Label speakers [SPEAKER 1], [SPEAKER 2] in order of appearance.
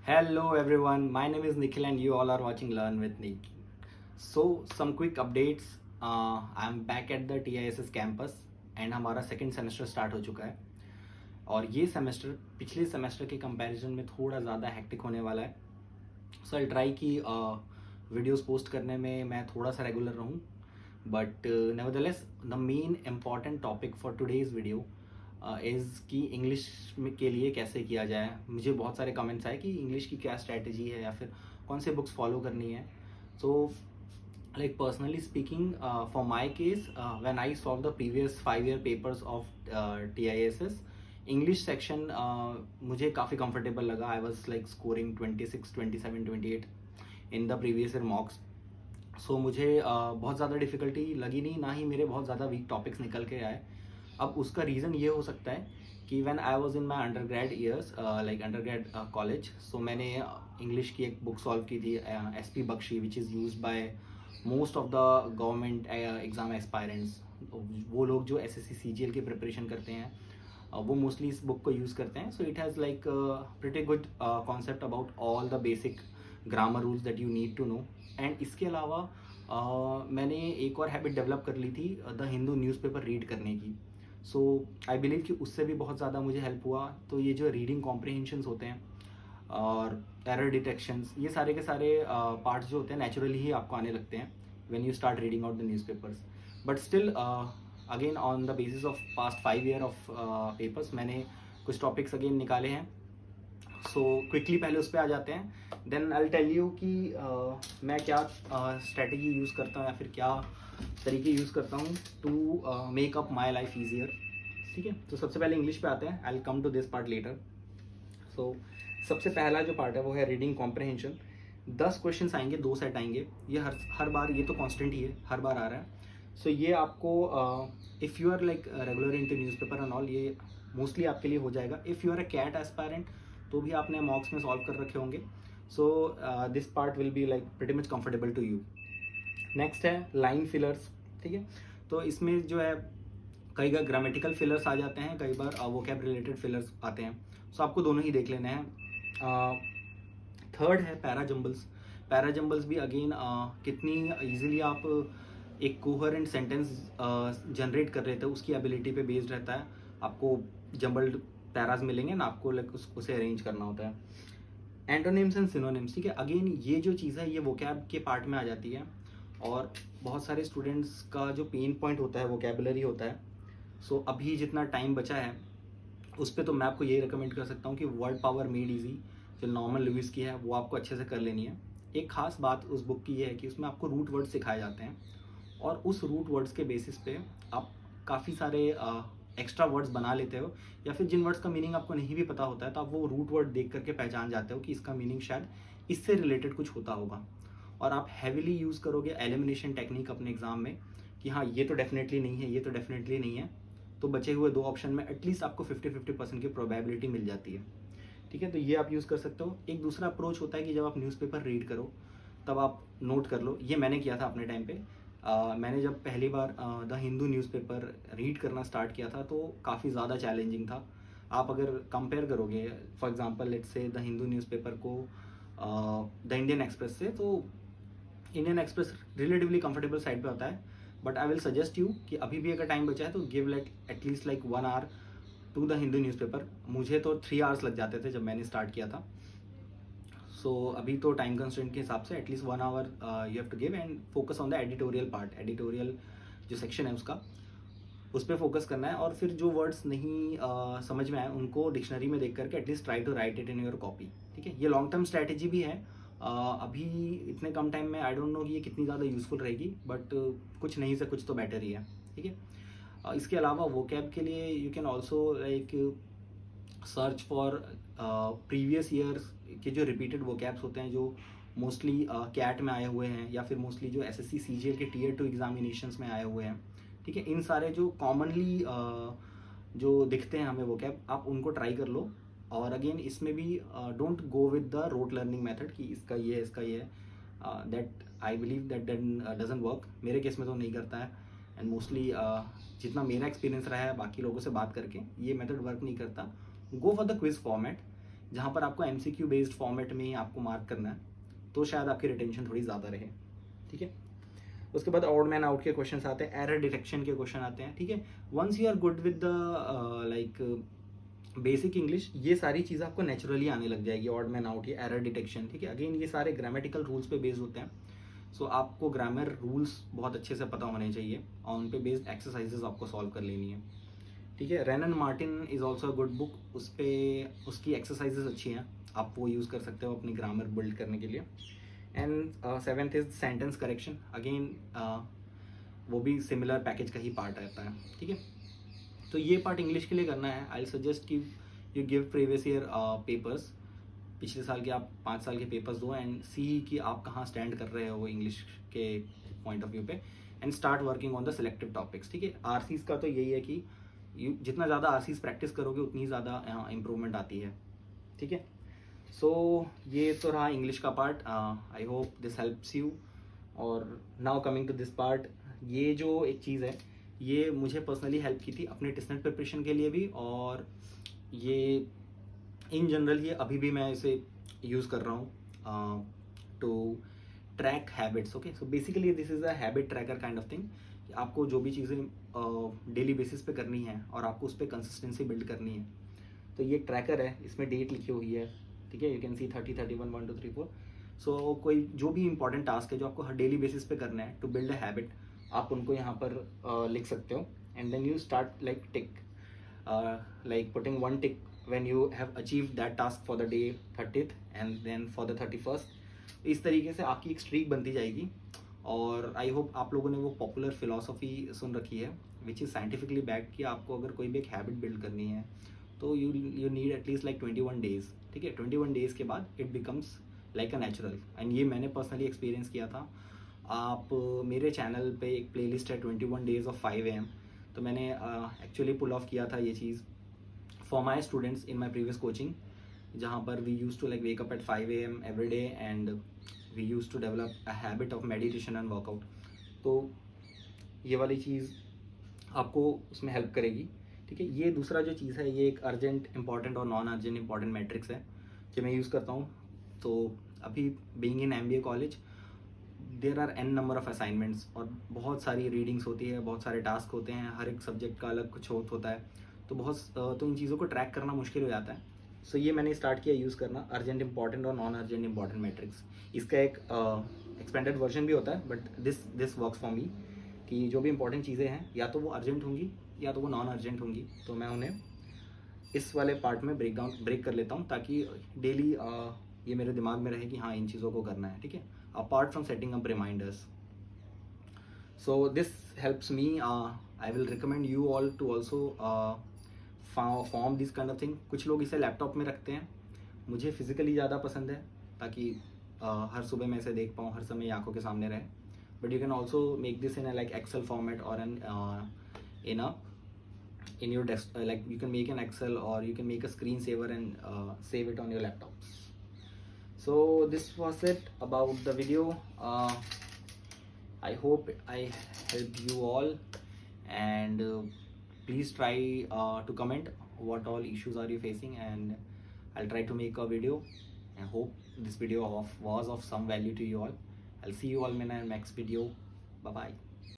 [SPEAKER 1] Hello everyone, my name is Nikhil and you all are watching Learn with Nick. So some quick updates. I'm back at the TISS campus and हमारा second semester start हो चुका है और ये semester पिछले semester के comparison में थोड़ा ज़्यादा हेक्टिक होने वाला है. सो आई ट्राई कि वीडियोस पोस्ट करने में मैं थोड़ा सा रेगुलर रहूँ, but nevertheless the main important topic for today's video is कि इंग्लिश के लिए कैसे किया जाए. मुझे बहुत सारे कमेंट्स आए कि इंग्लिश की क्या स्ट्रैटेजी है या फिर कौन से बुक्स फॉलो करनी है. सो like personally speaking, for my case, when I solved the previous 5 year papers of TISS, English section मुझे काफ़ी comfortable लगा. I was like scoring 26, 27, 28 in the previous year mocks. So मुझे बहुत ज़्यादा डिफ़िकल्टी लगी नहीं, ना ही मेरे बहुत ज़्यादा वीक टॉपिक्स निकल के आए. अब उसका रीज़न ये हो सकता है कि when I was in my undergrad years, like undergrad college, so मैंने इंग्लिश की एक बुक सॉल्व की थी, SP Bakshi, which is used by most of the government exam aspirants. वो लोग जो SSC CGL की प्रिपरेशन करते हैं वो मोस्टली इस बुक को यूज़ करते हैं. So it has like pretty good concept about all the basic grammar rules that you need to know. And इसके अलावा मैंने एक और हैबिट डेवलप कर ली थी, द हिंदू न्यूज़पेपर रीड करने की. सो आई बिलीव कि उससे भी बहुत ज़्यादा मुझे हेल्प हुआ. तो ये जो रीडिंग कॉम्प्रिहेंशंस होते हैं और एरर डिटेक्शंस, ये सारे के सारे पार्ट्स जो होते हैं नेचुरली ही आपको आने लगते हैं when you start reading out the newspapers. But still again on the basis of past 5 year of papers मैंने कुछ टॉपिक्स अगेन निकाले हैं. सो क्विकली पहले उस पर आ जाते हैं. देन आई टेल यू कि मैं क्या स्ट्रेटजी यूज़ करता हूँ या फिर क्या तरीके यूज़ करता हूँ to make up my life easier. ठीक है, तो सबसे पहले इंग्लिश पे आते हैं. I will come to this part later. So सबसे पहला जो पार्ट है वो है रीडिंग कॉम्प्रहेंशन. 10 क्वेश्चन आएंगे, 2 सेट आएंगे. ये हर बार, ये तो कॉन्स्टेंट ही है, हर बार आ रहा है. सो ये आपको if you are like regular in to news paper and all, ये मोस्टली आपके लिए हो जाएगा. If you are a CAT aspirant तो भी आपने मॉक्स में सॉल्व कर रखे होंगे. So this part will be like pretty much comfortable to you. Next है लाइन फिलर्स. ठीक है, तो इसमें जो है कई बार ग्रामेटिकल फिलर्स आ जाते हैं, कई बार वोकैब रिलेटेड फिलर्स आते हैं. सो आपको दोनों ही देख लेने हैं. थर्ड है पैराजम्बल्स. पैराजम्बल्स भी अगेन कितनी ईजिली आप एक कोहेरेंट सेंटेंस जनरेट कर रहे थे उसकी एबिलिटी पे बेस्ड रहता है. आपको जम्बल्ड पैराज मिलेंगे ना, आपको लाइक उसे अरेंज करना होता है. Antonyms and synonyms. ठीक है, अगेन ये जो चीज़ है ये वोकैब के पार्ट में आ जाती है और बहुत सारे स्टूडेंट्स का जो पेन पॉइंट होता है वोकैबुलरी होता है. सो अभी जितना टाइम बचा है उस पर तो मैं आपको ये रिकमेंड कर सकता हूँ कि वर्ड पावर मेड इजी जो नॉर्मल लुइस की है वो आपको अच्छे से कर लेनी है. एक खास बात उस बुक की ये है कि उसमें आपको रूट वर्ड सिखाए जाते हैं और उस रूट वर्ड्स के बेसिस पे आप काफ़ी सारे एक्स्ट्रा वर्ड्स बना लेते हो, या फिर जिन वर्ड्स का मीनिंग आपको नहीं भी पता होता है तो आप वो रूट वर्ड देख करके पहचान जाते हो कि इसका मीनिंग शायद इससे रिलेटेड कुछ होता होगा. और आप हैविली यूज़ करोगे एलिमिनेशन टेक्निक अपने एग्जाम में कि हाँ ये तो डेफिनेटली नहीं है, ये तो डेफिनेटली नहीं है, तो बचे हुए 2 ऑप्शन में एटलीस्ट आपको 50-50% की प्रोबेबिलिटी मिल जाती है. ठीक है, तो ये आप यूज़ कर सकते हो. एक दूसरा अप्रोच होता है कि जब आप न्यूज़पेपर रीड करो तब आप नोट कर लो. ये मैंने किया था अपने टाइम पे. मैंने जब पहली बार द हिंदू न्यूज़पेपर रीड करना स्टार्ट किया था तो काफ़ी ज़्यादा चैलेंजिंग था. आप अगर कंपेयर करोगे for example let's say the Hindu newspaper को द इंडियन एक्सप्रेस से, तो Indian Express relatively comfortable side पे होता है. But I will suggest you कि अभी भी अगर टाइम बचा है तो give like at least like 1 hour to the Hindu newspaper. मुझे तो 3 hours लग जाते थे जब मैंने स्टार्ट किया था. सो अभी तो टाइम कंस्ट्रेंट के हिसाब से at least 1 hour you have to give and focus on the editorial part. Editorial जो सेक्शन है उसका, उस पर फोकस करना है. और फिर जो वर्ड्स नहीं समझ में आए उनको डिक्शनरी में देख करके at least try to write it in your copy. ठीक है, ये लॉन्ग टर्म स्ट्रैटेजी भी है. अभी इतने कम टाइम में आई डोंट नो कि ये कितनी ज़्यादा यूज़फुल रहेगी, बट कुछ नहीं से कुछ तो बेटर ही है. ठीक है, इसके अलावा वोकैब के लिए you can also like search for previous years के जो रिपीटेड वोकैब्स होते हैं जो मोस्टली कैट में आए हुए हैं या फिर मोस्टली जो SSC CGL के Tier 2 एग्जामिनेशंस में आए हुए हैं. ठीक है, इन सारे जो कॉमनली जो दिखते हैं हमें वोकैब, आप उनको ट्राई कर लो. और अगेन इसमें भी don't go with the rote learning method कि इसका ये है इसका ये है. That I believe that doesn't work. मेरे केस में तो नहीं करता है. एंड मोस्टली जितना मेरा एक्सपीरियंस रहा है बाकी लोगों से बात करके, ये मेथड वर्क नहीं करता. Go for the quiz format. जहाँ पर आपको MCQ बेस्ड फॉर्मेट में आपको मार्क करना है, तो शायद आपकी रिटेंशन थोड़ी ज़्यादा रहे, ठीक है। उसके बाद ऑड मैन आउट के क्वेश्चन आते हैं, एरर डिटेक्शन के क्वेश्चन आते हैं, ठीक है। Once you are good with the like basic English, ये सारी चीज़ें आपको नेचुरली आने लग जाएगी, ऑड मैन आउट, ये एरर डिटेक्शन, ठीक है। अगेन ये सारे ग्रामेटिकल रूल्स पे बेस्ड होते हैं, सो आपको ग्रामर रूल्स बहुत अच्छे से पता होने चाहिए और उन पे बेस्ड एक्सरसाइजेज आपको सॉल्व कर लेनी है, ठीक है। Wren and Martin is also a good book, उस पर उसकी एक्सरसाइजेज अच्छी हैं, आप वो यूज़ कर सकते हो अपनी ग्रामर बिल्ड करने के लिए। And seventh is sentence correction, again वो भी सिमिलर पैकेज का ही पार्ट रहता है, ठीक है। तो ये पार्ट इंग्लिश के लिए करना है। आई सजेस्ट कि you give previous year papers, पिछले साल के आप 5 साल के पेपर्स दो एंड सी कि आप कहाँ स्टैंड कर रहे हो इंग्लिश के पॉइंट ऑफ व्यू पे, and start working on the selective topics, ठीक है। आरसीज का तो यही है कि जितना ज़्यादा आरसीज प्रैक्टिस करोगे उतनी ज़्यादा इम्प्रूवमेंट आती है, ठीक है। सो ये तो रहा इंग्लिश का part. I hope this helps you. और now coming to this part, ये जो एक चीज़ है ये मुझे पर्सनली हेल्प की थी अपने टेस्ट प्रिपरेशन के लिए भी, और ये इन जनरल ये अभी भी मैं इसे यूज़ कर रहा हूँ to track habits. Okay, so basically this is a habit tracker kind of thing. आपको जो भी चीज़ें डेली बेसिस पे करनी है और आपको उस पर कंसिस्टेंसी बिल्ड करनी है, तो ये ट्रैकर है, इसमें डेट लिखी हुई है, ठीक है। You can see 30, 31, 1, 2, 3, 4। सो कोई जो भी इंपॉर्टेंट टास्क है जो आपको हर डेली बेसिस पे करना है टू बिल्ड अ हैबिट, आप उनको यहाँ पर लिख सकते हो, and then you start like tick, like putting one tick when you have achieved that task for the day 30th and then for the 31st। इस तरीके से आपकी एक स्ट्रीक बनती जाएगी। और आई होप आप लोगों ने वो पॉपुलर फिलॉसफी सुन रखी है विच इज़ साइंटिफिकली बैक, कि आपको अगर कोई भी एक हैबिट बिल्ड करनी है तो you need at least like 21 days, ठीक है। 21 डेज के बाद it becomes like a natural, and ये मैंने पर्सनली एक्सपीरियंस किया था। आप मेरे चैनल पे एक प्लेलिस्ट है 21 डेज ऑफ 5 AM, तो मैंने एक्चुअली पुल ऑफ किया था ये चीज़ for my students in my previous coaching, जहाँ पर we use to like wake up at 5 AM every day and we use to develop a habit of meditation and workout. तो ये वाली चीज़ आपको उसमें हेल्प करेगी, ठीक है। ये दूसरा जो चीज़ है ये एक अर्जेंट इंपॉर्टेंट और नॉन अर्जेंट इंपॉर्टेंट मैट्रिक्स है जो मैं यूज़ करता हूँ। तो अभी being in MBA college there are n number of assignments और बहुत सारी रीडिंग्स होती है, बहुत सारे टास्क होते हैं, हर एक सब्जेक्ट का अलग कुछ होता है, तो इन चीज़ों को ट्रैक करना मुश्किल हो जाता है। सो ये मैंने स्टार्ट किया यूज़ करना अर्जेंट इंपॉर्टेंट और नॉन अर्जेंट इंपॉर्टेंट मैट्रिक्स। इसका एक एक्सपेंडेड वर्जन भी होता है, but this works for me, कि जो भी इंपॉर्टेंट चीज़ें हैं या तो वो अर्जेंट होंगी या तो वो नॉन अर्जेंट होंगी, तो मैं उन्हें इस वाले पार्ट में ब्रेक कर लेता हूँ, ताकि डेली ये मेरे दिमाग में रहे कि हाँ इन चीज़ों को करना है, ठीक है, apart from setting up reminders. So this helps me. I will recommend you all to also form this kind of thing. कुछ लोग इसे लैपटॉप में रखते हैं, मुझे फिजिकली ज़्यादा पसंद है, ताकि हर सुबह मैं इसे देख पाऊँ, हर समय आंखों के सामने रहे। But you can also make this in like excel format और in your desk, like you can make an Excel or you can make a screensaver and save it on your laptops. So this was it about the video. I hope I helped you all, and please try to comment what all issues are you facing, and I'll try to make a video. I hope this video was of some value to you all. I'll see you all in my next video. Bye bye.